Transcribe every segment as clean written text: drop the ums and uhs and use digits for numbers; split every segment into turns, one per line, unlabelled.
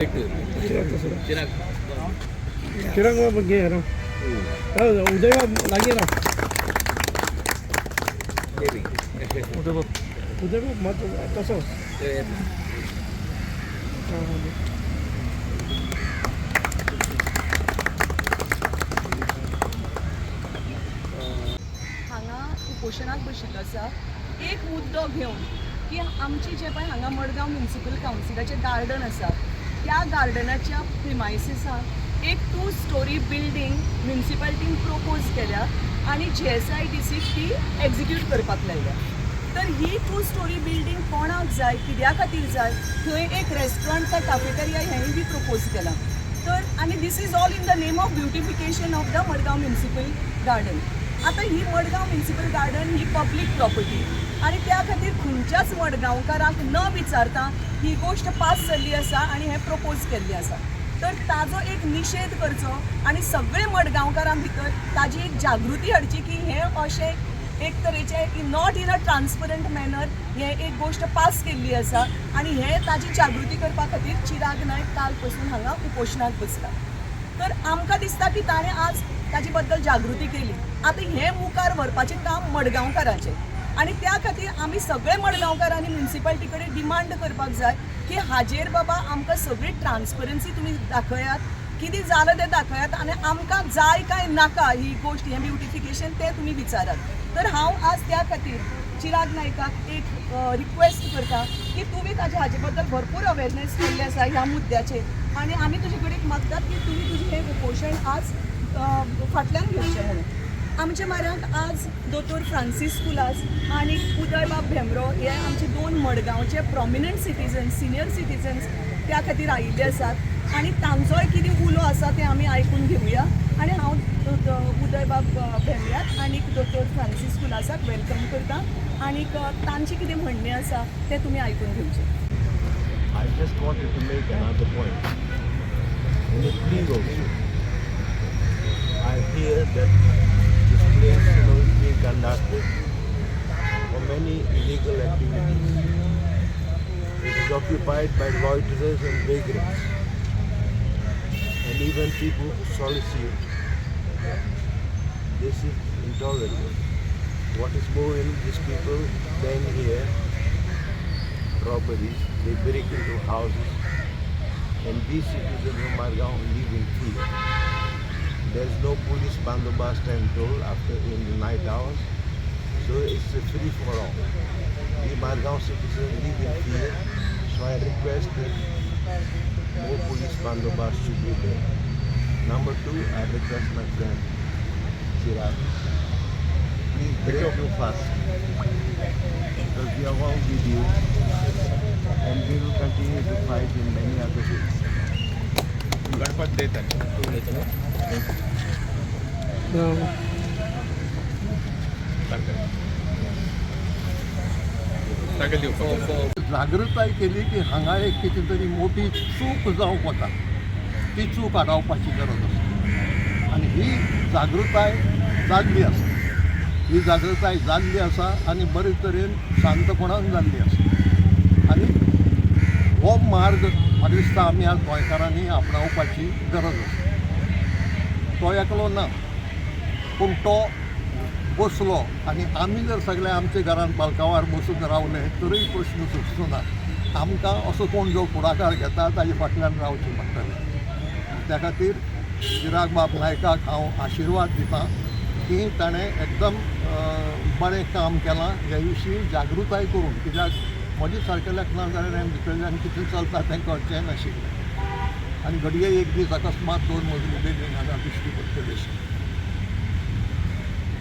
चिराग बाबा घे राव उदय बाबा लागे राव उदय बाबा मत तसं
हांगा उपोशणाक बशिल्लो आसा एक मुद्दो घेवन की आमची जे पळय हांगा मडगांव म्युनिसिपल कावन्सिलाचें गार्डन आसा त्या गार्डनाच्या प्रिमायसिसाक एक 2 स्टोरी बिल्डींग म्युनिसिपालिटीन प्रोपोज केल्या आनी GSIDCक ती एग्जिक्यूट करपाक लायल्या. तर ही 2 स्टोरी बिल्डींग कोणाक जाय कित्या खातीर जाय थंय एक रेस्टॉरंट काय कॅफेटेरिया हेंय बी प्रोपोज केला. तर आनी this is all in the name of beautification of the Madgaon municipal garden. आता ही मडगांव म्युनिसिपल गार्डन ही पब्लीक प्रॉपर्टी आणि त्या खातीर खंयच्याच मडगांवकारांक न विचारता ही गोष्ट पास जाल्ली आसा आणि हे प्रपोज केल्ली आसा. तर ताजो एक निषेध करचो आणि सगळे मडगांवकारां भितर ताजी एक जागृती हाडची की हे अशें एक तरेचे not in a transparent manner हे एक गोष्ट पास केल्ली आसा आणि हे ताजी जागृती करपा खातीर चिराग नायक काल पासून हांगा उपोशणाक बसला. तर आमकां दिसता की ताणें आज ताजे बद्दल जागृती केली. आतां हें मुखार व्हरपाचें काम मडगांवकारांचें आणि त्या खातीर आमी सगळे मडगांवकारांनी म्युनिसिपालिटी कडेन डिमांड करपाक जाय की हाजेर बाबा आमकां सगळी ट्रान्सपरन्सी तुमी दाखयात कितें जालें तें दाखयात आनी आमकां जाय काय नाका ही गोश्ट हें ब्युटिफिकेशन तें तुमी विचारात. तर हांव आज त्या खातीर चिराग नायकाक एक रिक्वेस्ट करता की तुमी हाजे बद्दल भरपूर अवेरनेस केल्ली आसा ह्या मुद्द्याचेर आनी आमी तुजे कडेन मागतात की तुमी तुजें हें उपोशण आज फाटल्यान घेवचें म्हणून. आमच्या म्हाऱ्यांत आज दोतोर फ्रांसीस कुलास आणि उदयबाब भेंब्रो हे आमचे 2 मडगांवचे प्रॉमिनंट सिटीजन्स सिनियर सिटीजन्स त्या खातीर आयिल्ले आसात आणि तांचोय कितें उलो आसा तें आमी आयकून घेवया आणि हांव उदयबाब भेंब्र्याक आणि दोतोर फ्रांसीस कुलासाक वेलकम करता आणि तांचें कितें म्हणणें आसा तें तुमी आयकून घेवचें.
I just wanted to make another point. In the plea also, I hear that this place is being conducted for many illegal activities. It is occupied by loiterers and vagrants, and even people who solicit. This is intolerable. What is more, these people then here robberies, they break into houses, and these citizens of Margaon live in fear. There is no police bandobast, I am told, after in the night hours, so it's a free for all. The Margaon citizens live in fear, so I request that more police bandobast should be there. Number 2, I request my friend Chirag, please break too fast, because we are all with you, and we will continue to fight in many other ways.
Ganpat देतात
जागृताय केली की हांगा एक कितें तरी मोठी चूक जावंक वता ती चूक आडावपाची गरज आसा आनी ही जागृताय जाल्ली आसा आनी बरे तरेन शांतपणान जाल्ली आसा आनी हो मार्ग म्हाका दिसता आमी आज गोंयकारांनी आपणावपाची गरज आसा. तो एकलो ना पूण तो बसलो आनी आमी जर सगळे आमच्या घरान बालकावार बसून रावले तरी प्रश्न सुटचो ना. आमकां असो कोण जो फुडाकार घेता ताजे फाटल्यान रावचें पडटलें. त्या खातीर चिराग बाब नायकाक हांव आशिर्वाद दितां की ताणें एकदम बरें काम केलां ह्या विशीं जागृताय करून कित्याक म्हज्या सारकेल्याक ना जाल्यार भितरल्यान कितें चलता तें कळचें नाशिल्लें आनी घडये एक दीस अकस्मात 2 मजली बिल्डींग हांगा दिश्टी पडटली अशी.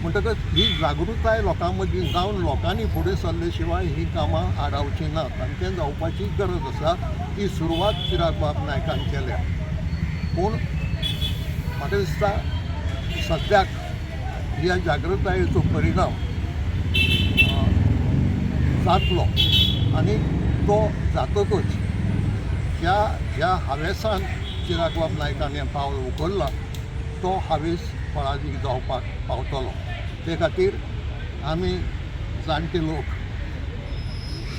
म्हणटकच ही जागृताय लोकां मदीं जावन लोकांनी फुडें सरले शिवाय ही कामां आडावचीं नात आनी तें जावपाची गरज आसा. ती सुरवात चिराग बाब नायकान केल्या पूण म्हाका दिसता सद्याक ह्या जागृतायेचो परिणाम जातलो आनी तो जातकच ज्या हावेसान चिराग बाब नायकान हें पावल उखल्लां तो हावेस फळादीक जावपाक पावतलो. ते खातीर आमी जाणटे लोक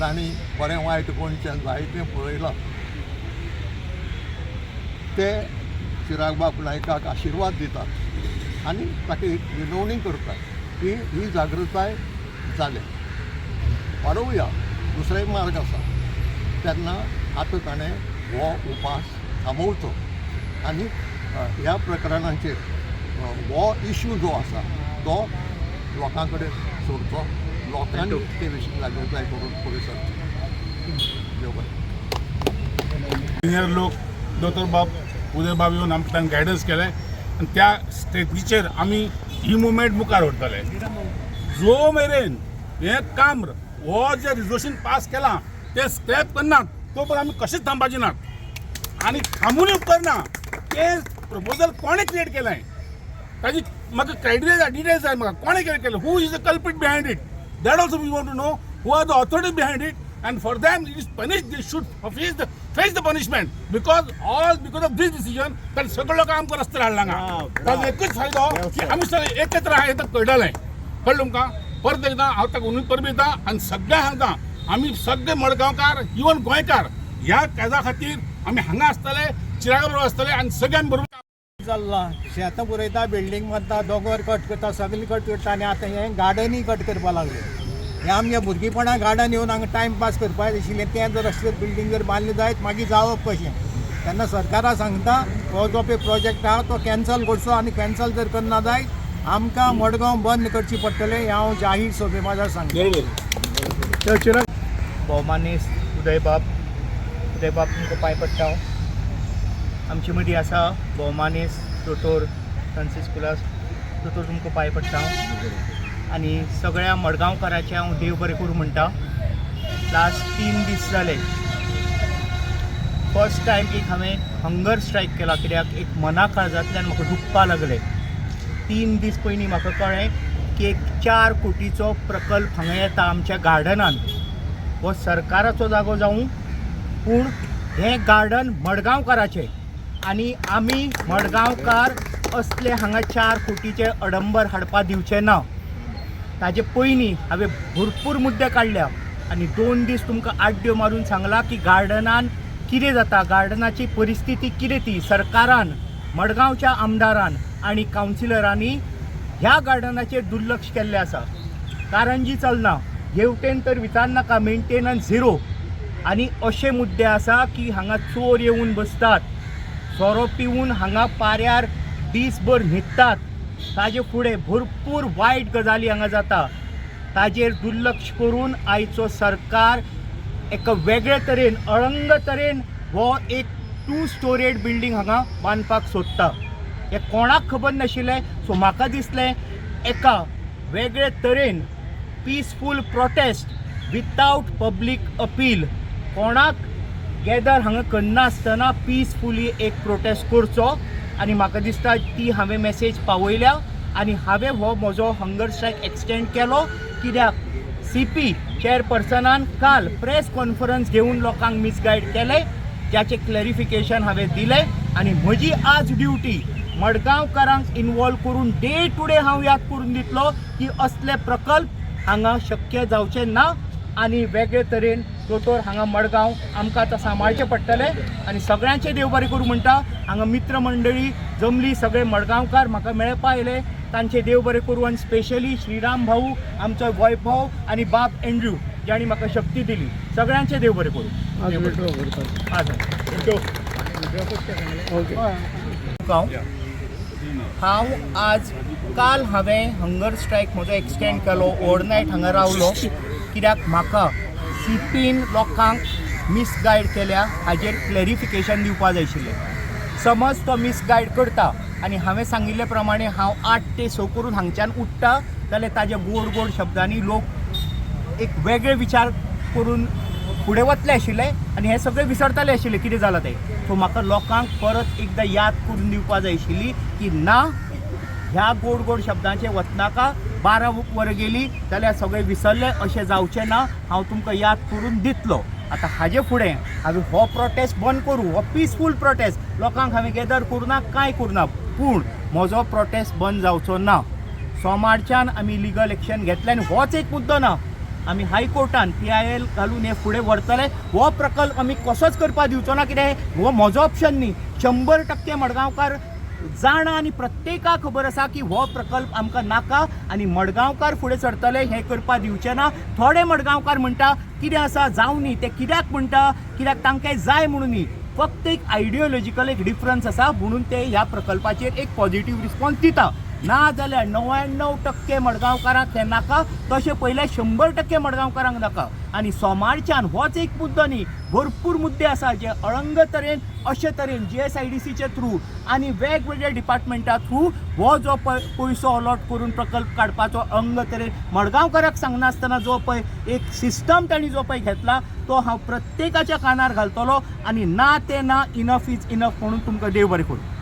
तांणी बरें वायट गोंयचें जायतें पळयलां ते चिराग बाब नायकाक आशिर्वाद दितात आनी ताका एक विनवणी करतात की ही जागृताय जाल्या वाडोवया दुसरोय मार्ग आसा तेन्ना आतां ताणें हो उपास थांबोवचो आनी ह्या प्रकरणांचेर हो इश्यू जो आसा तो लोकां कडेन सोडचो लोकांनी ते विशीं जागृताय करून फुडें सरचें देव बरें.
सिनियर लोक दोतोर बाब उदय बाब येवन आमकां ताणें गायडन्स केलें आनी त्या स्टेजीचेर आमी ही मुवमेंट मुखार व्हरतले. जो मेरेन हें काम हो जे रिजोल्युशन पास केलां तें स्क्रॅप करनात तो पर्यंत आमी कशेंच थांबपाचे नात आनी थांबूनय उपकारना. तें प्रपोजल कोणें क्रिएट केलें ताजी म्हाका क्रायटेरिया डिटेल्स जाय म्हाका कोणें क्रिएट केलें who is the culprit behind it that also we want to know who are the authority behind it and for them it is punished. They should face the punishment because of this decision that सगळे लोक आमकां रस्त्यार हाडलां. ताजो एकूच फायदो की आमी सगळे एकत्र आहा हें कळटलें. कळ्ळें तुमकां. परत एकदां हांव ताका उलोवन परबीत दिता आनी सगळ्यांक सांगता आमी सगळे मडगांवकार इवन गोंयकार ह्या काजा खातीर आमी हांगा आसतले चिरागा बरोबर आसतले आनी सगळ्यां बरोबर
चल्ला शेतां पुरयता बिल्डींग बांदता दोंगर कट करता सगळीं कट करता आनी आतां हें गार्डनूय कट करपा लागले. हे आमच्या भुरगीपणा गार्डन येवन हांगा टायमपास करपाक आशिल्लें तें जर अशें बिल्डींग जर बांदलें जायत मागीर जावप कशें. तेन्ना सरकाराक सांगता हो जो पळय प्रोजेक्ट आहा तो कॅन्सल करचो आनी कॅन्सल जर करना जायत आमकां मडगांव बंद करची पडटलें हें हांव जाहीर सभे म्हाज्या सांगता.
भोवमानीस उदय बाब तुमकां पांय पडटा. आमची मदीं आसा भोवमानीस दोतोर फ्रांसीस स्कुलास दोतोर तुमकां पांय पडटा आनी सगळ्या मडगांवकारांचें हांव देव बरें करूं म्हणटा. लास्ट 3 दीस जाले फर्स्ट टायम एक हांवें हंगर स्ट्रायक केला कित्याक एक मना काळजांतल्यान म्हाका दुखपा लागलें. 3 दीस पयलीं म्हाका कळ्ळें की एक 4 कोटीचो प्रकल्प हांगा येता आमच्या गार्डनान. हो सरकाराचो जागो जावं पूण हें गार्डन मडगांवकाराचें आनी आमी मडगांवकार असले हांगा 4 कोटीचे अडंबर हाडपा दिवचे ना. ताजे पयलीं हांवें भरपूर मुद्दे काडल्या आनी 2 दीस तुमकां आड्ड्यो मारून सांगला की गार्डनान कितें जाता गार्डनाची परिस्थिती कितें ती सरकारान मडगांवच्या आमदारान आनी कावन्सिलरांनी ह्या गार्डनाचेर दुर्लक्ष केल्लें आसा. कारंजी चलना हेवटेन तर विचारनाका मेंटेनन्स 0 आनी अशे मुद्दे आसा की हांगा चोर येवन बसतात सोरो पिवून हांगा पाऱ्यार दीसभर न्हिदतात. ताजे फुडें भरपूर वायट गजाली हांगा जाता. ताजेर दुर्लक्ष करून आयचो सरकार एका वेगळे तरेन अळंग तरेन हो एक 2 स्टोरेड बिल्डींग हांगा बांदपाक सोदता. हें कोणाक खबर नाशिल्लें. सो म्हाका दिसलें एका वेगळे तरेन peaceful prostate without public appeal कोणाक गॅदर हांगा करनासतना पिसफुली एक प्रोटेस्ट करचो आनी म्हाका दिसता ती हांवें मॅसेज पावयल्या आनी हांवें हो म्हजो हंगर स्ट्रायक एक्सटेंड केलो कित्याक CP चेअरपर्सनान काल प्रेस कॉन्फरन्स घेवन लोकांक मिसगायड केलें ज्याचें क्लॅरिफिकेशन हांवें दिलें आनी म्हजी आज ड्युटी मडगांवकारांक इनवॉल्व करून डे टू डे हांव याद करून दितलो की असले प्रकल्प हांगा शक्य जावचे ना आनी वेगळे तरेन दोतोर हांगा मडगांव आमकां आतां सांबाळचें पडटलें आनी सगळ्यांचें देव बरें करूं म्हणटा. हांगा मित्र मंडळी जमली सगळे मडगांवकार म्हाका मेळपा आयले तांचे देव बरें करूं आनी स्पेशली श्रीराम भाऊ आमचो वैभव आनी बाब एंड्रू जाणी म्हाका शक्ती दिली. सगळ्यांचें देव बरें करूं. हांव आज काल हांवें हंगर स्ट्रायक म्हजो एक्सटेंड केलो ओवरनायट हांगा रावलो कित्याक म्हाका CPन लोकांक मिसगायड केल्या हाजेर क्लॅरिफिकेशन दिवपा जाय आशिल्लें. समज तो मिसगायड करता आनी हांवें सांगिल्ले प्रमाणे हांव 8 ते 6 करून हांगच्यान उठ्ठा जाल्यार ताज्या गोड गोड शब्दांनी लोक एक वेगळे विचार करून फुडें वतले आशिल्ले आनी हे सगळें विसरताले आशिल्ले कितें जालां तें. सो म्हाका लोकांक परत एकदां याद करून दिवपा जाय आशिल्ली की ना ह्या गोड गोड शब्दांचें वचनाका. 12 वरां गेली जाल्यार सगळें विसरले अशें जावचें ना. हांव तुमकां याद करून दितलो. आतां हाजे फुडें हांवें हो प्रोटेस्ट बंद करूं हो पिसफूल प्रोटेस्ट लोकांक हांवें गॅदर करुना कांय करुना पूण म्हजो प्रोटेस्ट बंद जावचो ना. सोमारच्यान आमी लिगल एक्शन घेतलें आनी होच एक मुद्दो ना आमी हायकोर्टान PIL घालून हे फुडें व्हरतले. हो प्रकल्प आमी कसोच करपाक दिवचो ना, कित्याक हो म्हजो ऑप्शन न्ही. 100% मडगांवकार जाणा आनी प्रत्येकाक खबर आसा की हो प्रकल्प आमकां नाका आनी मडगांवकार फुडें सरतले हें करपाक दिवचे ना. थोडे मडगांवकार म्हणटा कितें आसा जावं न्ही, ते कित्याक म्हणटा, कित्याक तांकां जाय म्हणून न्ही, फक्त एक आयडियोलॉजिकल एक डिफरन्स आसा म्हणून ते ह्या प्रकल्पाचेर एक पॉझिटिव्ह रिस्पॉन्स दिता. ना जाल्यार 99% मडगांवकारांक हें नाका, तशें पयलें 100% मडगांवकारांक नाका. आनी सोमारच्यान होच एक मुद्दो न्ही, भरपूर मुद्दे आसा जे अळंग तरेन अशे तरेन GSIDCचे थ्रू आनी वेगवेगळ्या डिपार्टमेंटा थ्रू हो जो पळय पयसो अलॉट करून प्रकल्प काडपाचो अंग तरेन मडगांवकाराक सांगनासतना जो पळय एक सिस्टम तांणी जो पळय घेतला तो हांव प्रत्येकाच्या कानार घालतलो. आनी ना ते ना, इनफ इज इनफ म्हणून तुमकां देव बरें करूं.